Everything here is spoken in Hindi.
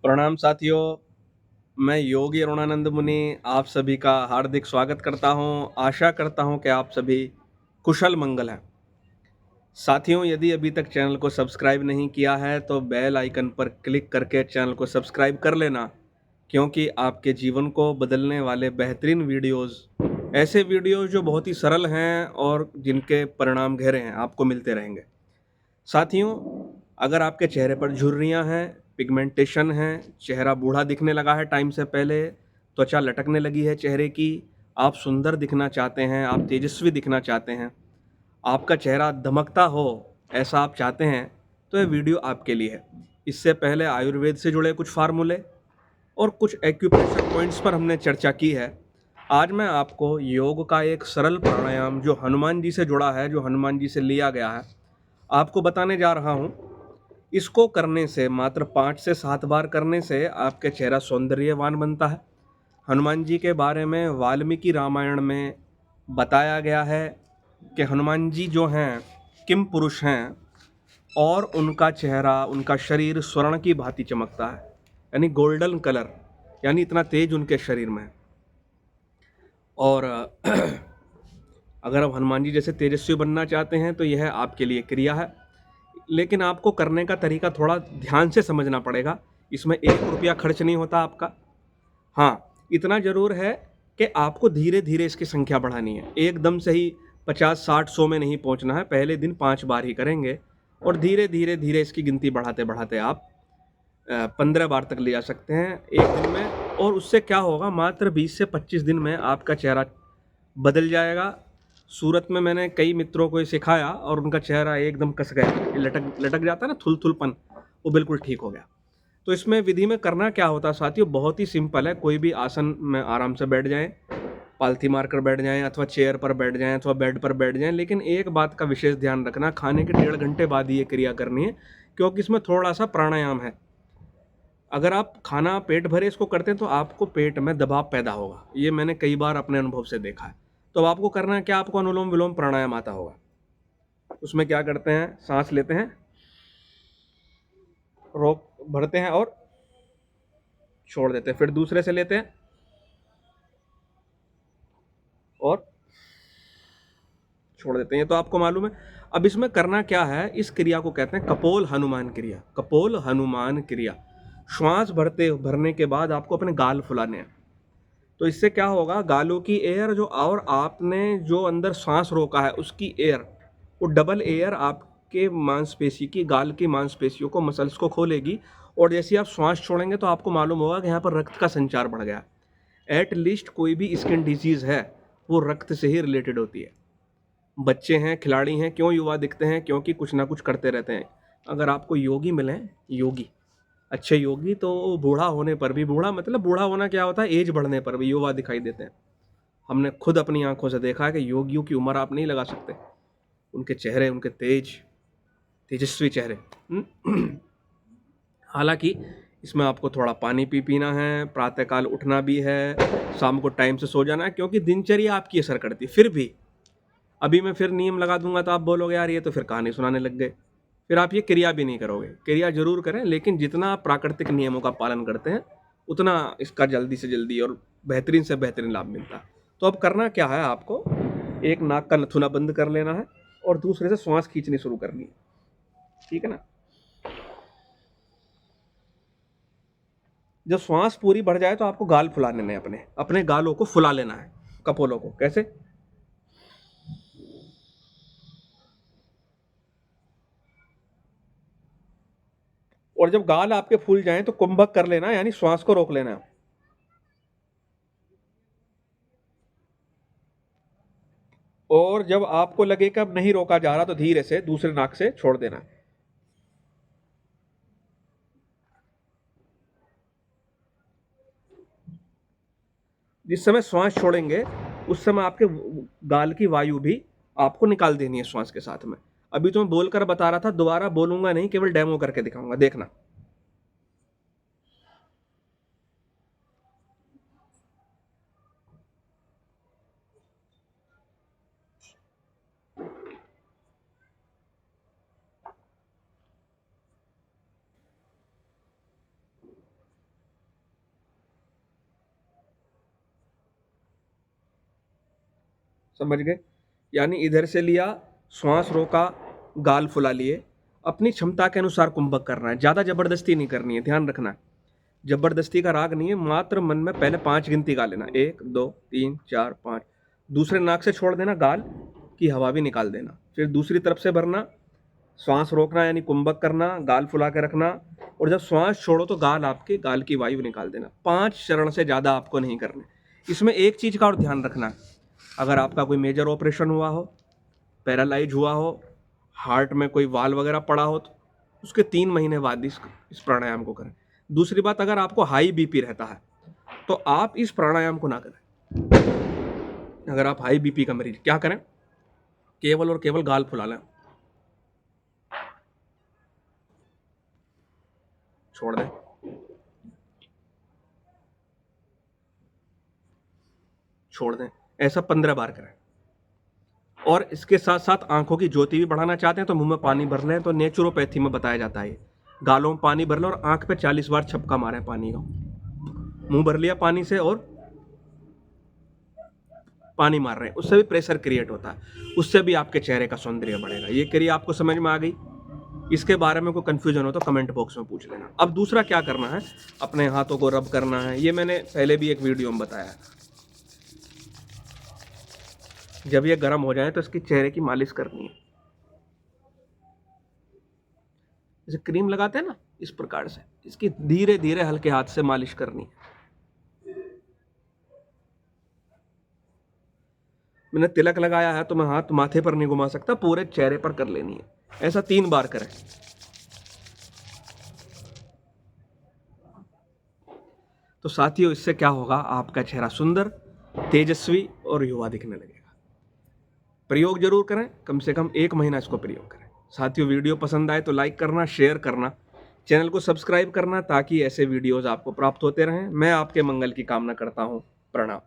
प्रणाम साथियों। मैं योगी अरुणानंद मुनि आप सभी का हार्दिक स्वागत करता हूं। आशा करता हूं कि आप सभी कुशल मंगल हैं। साथियों, यदि अभी तक चैनल को सब्सक्राइब नहीं किया है तो बेल आइकन पर क्लिक करके चैनल को सब्सक्राइब कर लेना, क्योंकि आपके जीवन को बदलने वाले बेहतरीन वीडियोस, ऐसे वीडियोस जो बहुत ही सरल हैं और जिनके परिणाम गहरे हैं, आपको मिलते रहेंगे। साथियों, अगर आपके चेहरे पर झुर्रियाँ हैं, पिगमेंटेशन है, चेहरा बूढ़ा दिखने लगा है टाइम से पहले, त्वचा लटकने लगी है चेहरे की, आप सुंदर दिखना चाहते हैं, आप तेजस्वी दिखना चाहते हैं, आपका चेहरा धमकता हो, ऐसा आप चाहते हैं, तो ये वीडियो आपके लिए है। इससे पहले आयुर्वेद से जुड़े कुछ फार्मूले और कुछ एक्यूप्रेशर पॉइंट्स पर हमने चर्चा की है। आज मैं आपको योग का एक सरल प्राणायाम जो हनुमान जी से जुड़ा है, जो हनुमान जी से लिया गया है, आपको बताने जा रहा हूँ। इसको करने से, मात्र 5 से 7 बार करने से आपके चेहरा सौंदर्यवान बनता है। हनुमान जी के बारे में वाल्मीकि रामायण में बताया गया है कि हनुमान जी जो हैं किम पुरुष हैं, और उनका चेहरा, उनका शरीर स्वर्ण की भांति चमकता है, यानी गोल्डन कलर, यानी इतना तेज उनके शरीर में है। और अगर आप हनुमान जी जैसे तेजस्वी बनना चाहते हैं तो यह आपके लिए क्रिया है, लेकिन आपको करने का तरीका थोड़ा ध्यान से समझना पड़ेगा। इसमें 1 रुपया खर्च नहीं होता आपका। हाँ, इतना ज़रूर है कि आपको धीरे धीरे इसकी संख्या बढ़ानी है। एकदम से ही 50, 60, 100 में नहीं पहुंचना है। पहले दिन 5 बार ही करेंगे और धीरे धीरे धीरे इसकी गिनती बढ़ाते बढ़ाते आप 15 बार तक ले जा सकते हैं एक दिन में। और उससे क्या होगा, मात्र 20 से 25 दिन में आपका चेहरा बदल जाएगा। सूरत में मैंने कई मित्रों को ये सिखाया और उनका चेहरा एकदम कस गया, ये लटक लटक जाता है ना, थुलथुलपन, वो बिल्कुल ठीक हो गया। तो इसमें विधि में करना क्या होता है साथियों, बहुत ही सिंपल है। कोई भी आसन में आराम से बैठ जाएं, पालथी मारकर बैठ जाएं, अथवा चेयर पर बैठ जाएं, अथवा बेड पर बैठ जाएं। लेकिन एक बात का विशेष ध्यान रखना, खाने के 1.5 घंटे बाद ये क्रिया करनी है, क्योंकि इसमें थोड़ा सा प्राणायाम है। अगर आप खाना पेट भरे इसको करते हैं तो आपको पेट में दबाव पैदा होगा, ये मैंने कई बार अपने अनुभव से देखा है। तो अब आपको करना है क्या, आपको अनुलोम विलोम प्राणायाम आता होगा। उसमें क्या करते हैं, सांस लेते हैं, रोक भरते हैं और छोड़ देते हैं, फिर दूसरे से लेते हैं और छोड़ देते हैं। ये तो आपको मालूम है। अब इसमें करना क्या है, इस क्रिया को कहते हैं कपोल हनुमान क्रिया। कपोल हनुमान क्रिया, श्वास भरने के बाद आपको अपने गाल फुलाने हैं। तो इससे क्या होगा, गालों की एयर जो, और आपने जो अंदर सांस रोका है उसकी एयर, वो डबल एयर आपके मांसपेशी की, गाल की मांसपेशियों को, मसल्स को खोलेगी। और जैसे आप श्वास छोड़ेंगे तो आपको मालूम होगा कि यहाँ पर रक्त का संचार बढ़ गया। एट लीस्ट कोई भी स्किन डिजीज़ है वो रक्त से ही रिलेटेड होती है। बच्चे हैं, खिलाड़ी हैं, क्यों युवा दिखते हैं, क्योंकि कुछ ना कुछ करते रहते हैं। अगर आपको योगी मिले, योगी, अच्छे योगी, तो बूढ़ा होने पर भी, बूढ़ा मतलब बूढ़ा होना क्या होता है, एज बढ़ने पर भी युवा दिखाई देते हैं। हमने खुद अपनी आंखों से देखा है कि योगियों की उम्र आप नहीं लगा सकते। उनके चेहरे, उनके तेजस्वी चेहरे। हालांकि इसमें आपको थोड़ा पानी पीना है, प्रातःकाल उठना भी है, शाम को टाइम से सो जाना है, क्योंकि दिनचर्या आपकी असर करती है। फिर भी अभी मैं फिर नियम लगा दूंगा तो आप बोलोगे यार ये तो फिर कहानी सुनाने लग गए, फिर आप ये क्रिया भी नहीं करोगे। क्रिया जरूर करें, लेकिन जितना आप प्राकृतिक नियमों का पालन करते हैं उतना इसका जल्दी से जल्दी और बेहतरीन से बेहतरीन लाभ मिलता है। तो अब करना क्या है, आपको एक नाक का नथुना बंद कर लेना है और दूसरे से श्वास खींचनी शुरू करनी है। ठीक है ना। जब श्वास पूरी बढ़ जाए तो आपको गाल फुला लेने, अपने अपने गालों को फुला लेना है, कपोलों को। कैसे, और जब गाल आपके फूल जाएं तो कुंभक कर लेना, यानी श्वास को रोक लेना। और जब आपको लगे कि अब नहीं रोका जा रहा तो धीरे से दूसरे नाक से छोड़ देना। जिस समय श्वास छोड़ेंगे उस समय आपके गाल की वायु भी आपको निकाल देनी है श्वास के साथ में। अभी तो मैं बोलकर बता रहा था, दोबारा बोलूंगा नहीं, केवल डेमो करके दिखाऊंगा, देखना। समझ गए? यानी इधर से लिया, श्वास रोका, गाल फुला लिए, अपनी क्षमता के अनुसार कुंभक करना है, ज़्यादा जबरदस्ती नहीं करनी है, ध्यान रखना है। जबरदस्ती का राग नहीं है, मात्र मन में पहले 5 गिनती गा लेना, 1 2 3 4 5। दूसरे नाक से छोड़ देना, गाल की हवा भी निकाल देना, फिर दूसरी तरफ से भरना, श्वास रोकना यानी कुंभक करना, गाल फुला के रखना, और जब श्वास छोड़ो तो गाल की वायु निकाल देना। 5 चरण से ज़्यादा आपको नहीं करने। इसमें एक चीज़ का और ध्यान रखना है, अगर आपका कोई मेजर ऑपरेशन हुआ हो, पैरालाइज हुआ हो, हार्ट में कोई वाल वगैरह पड़ा हो, तो उसके 3 महीने बाद इस प्राणायाम को करें। दूसरी बात, अगर आपको हाई बीपी रहता है तो आप इस प्राणायाम को ना करें। अगर आप हाई बीपी का मरीज, क्या करें, केवल और केवल गाल फुला लें, छोड़ दें, छोड़ दें, ऐसा 15 बार करें। और इसके साथ साथ आंखों की ज्योति भी बढ़ाना चाहते हैं तो मुंह में पानी भर लें, तो नेचुरोपैथी में बताया जाता है, गालों में पानी भर लें और आंख पे 40 बार छपका मारें पानी का। मुंह भर लिया पानी से और पानी मार रहे हैं, उससे भी प्रेशर क्रिएट होता है, उससे भी आपके चेहरे का सौंदर्य बढ़ेगा। ये क्रिया आपको समझ में आ गई? इसके बारे में कोई कंफ्यूजन हो तो कमेंट बॉक्स में पूछ लेना। अब दूसरा क्या करना है, अपने हाथों को रब करना है, ये मैंने पहले भी एक वीडियो में बताया है। जब ये गर्म हो जाए तो इसकी चेहरे की मालिश करनी है, जैसे क्रीम लगाते हैं ना, इस प्रकार से इसकी धीरे धीरे हल्के हाथ से मालिश करनी है। मैंने तिलक लगाया है तो मैं हाथ माथे पर नहीं घुमा सकता, पूरे चेहरे पर कर लेनी है। ऐसा 3 बार करें। तो साथियों, इससे क्या होगा, आपका चेहरा सुंदर, तेजस्वी और युवा दिखने लगेगा। प्रयोग जरूर करें, कम से कम 1 महीना इसको प्रयोग करें। साथियों, वीडियो पसंद आए तो लाइक करना, शेयर करना, चैनल को सब्सक्राइब करना, ताकि ऐसे वीडियोस आपको प्राप्त होते रहें। मैं आपके मंगल की कामना करता हूँ। प्रणाम।